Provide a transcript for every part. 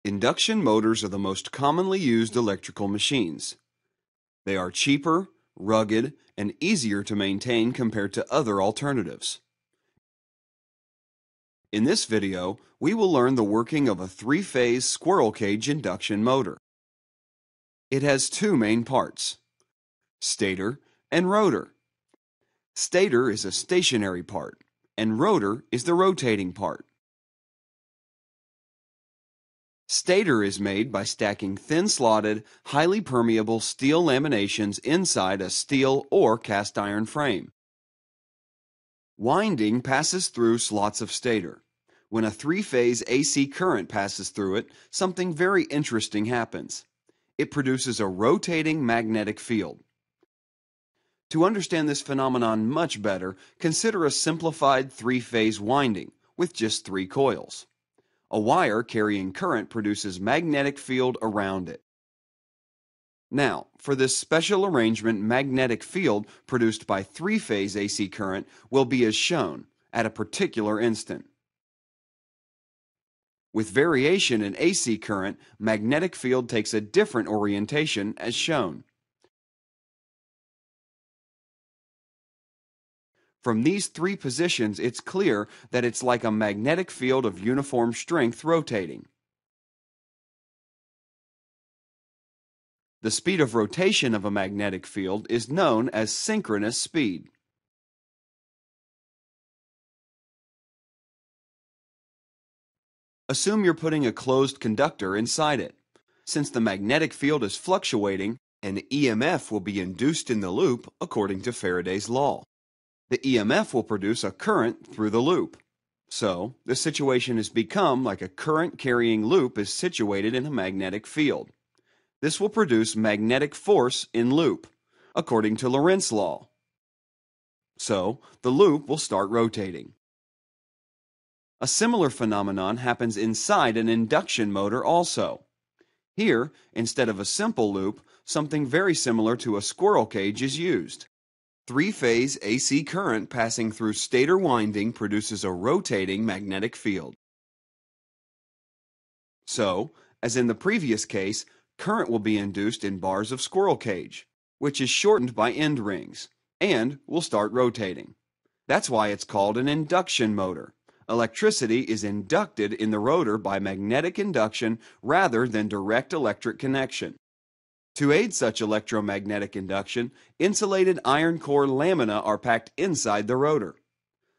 Induction motors are the most commonly used electrical machines. They are cheaper, rugged, and easier to maintain compared to other alternatives. In this video, we will learn the working of a three-phase squirrel cage induction motor. It has two main parts: stator and rotor. Stator is a stationary part, and rotor is the rotating part. Stator is made by stacking thin-slotted, highly permeable steel laminations inside a steel or cast iron frame. Winding passes through slots of stator. When a three-phase AC current passes through it, something very interesting happens. It produces a rotating magnetic field. To understand this phenomenon much better, consider a simplified three-phase winding with just 3 coils. A wire carrying current produces magnetic field around it. Now, for this special arrangement, magnetic field produced by three-phase AC current will be as shown at a particular instant. With variation in AC current, magnetic field takes a different orientation as shown. From these 3 positions, it's clear that it's like a magnetic field of uniform strength rotating. The speed of rotation of a magnetic field is known as synchronous speed. Assume you're putting a closed conductor inside it. Since the magnetic field is fluctuating, an EMF will be induced in the loop according to Faraday's law. The EMF will produce a current through the loop. So, the situation has become like a current-carrying loop is situated in a magnetic field. This will produce magnetic force in loop, according to Lorentz law. So, the loop will start rotating. A similar phenomenon happens inside an induction motor also. Here, instead of a simple loop, something very similar to a squirrel cage is used. Three-phase AC current passing through stator winding produces a rotating magnetic field. So, as in the previous case, current will be induced in bars of squirrel cage, which is shortened by end rings, and will start rotating. That's why it's called an induction motor. Electricity is inducted in the rotor by magnetic induction rather than direct electric connection. To aid such electromagnetic induction, insulated iron core lamina are packed inside the rotor.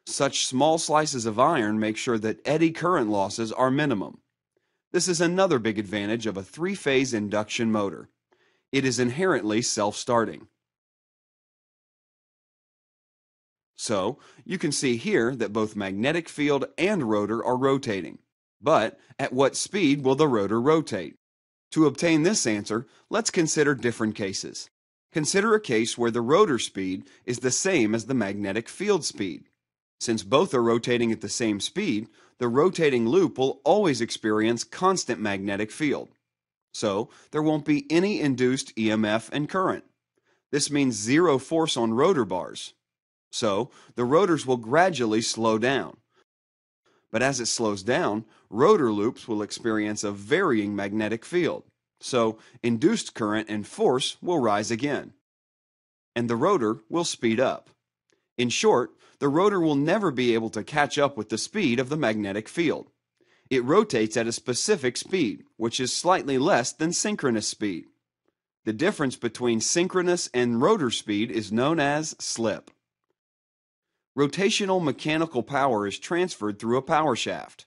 Such small slices of iron make sure that eddy current losses are minimum. This is another big advantage of a three-phase induction motor. It is inherently self-starting. So, you can see here that both magnetic field and rotor are rotating. But at what speed will the rotor rotate? To obtain this answer, let's consider different cases. Consider a case where the rotor speed is the same as the magnetic field speed. Since both are rotating at the same speed, the rotating loop will always experience constant magnetic field. So, there won't be any induced EMF and current. This means zero force on rotor bars. So, the rotors will gradually slow down. But as it slows down, rotor loops will experience a varying magnetic field. So, induced current and force will rise again. And the rotor will speed up. In short, the rotor will never be able to catch up with the speed of the magnetic field. It rotates at a specific speed, which is slightly less than synchronous speed. The difference between synchronous and rotor speed is known as slip. Rotational mechanical power is transferred through a power shaft.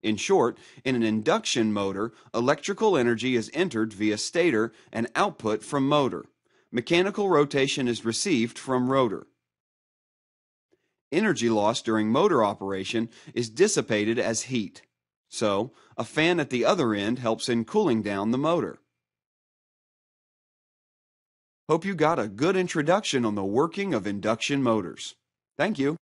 In short, in an induction motor, electrical energy is entered via stator and output from motor. Mechanical rotation is received from rotor. Energy loss during motor operation is dissipated as heat. So, a fan at the other end helps in cooling down the motor. Hope you got a good introduction on the working of induction motors. Thank you.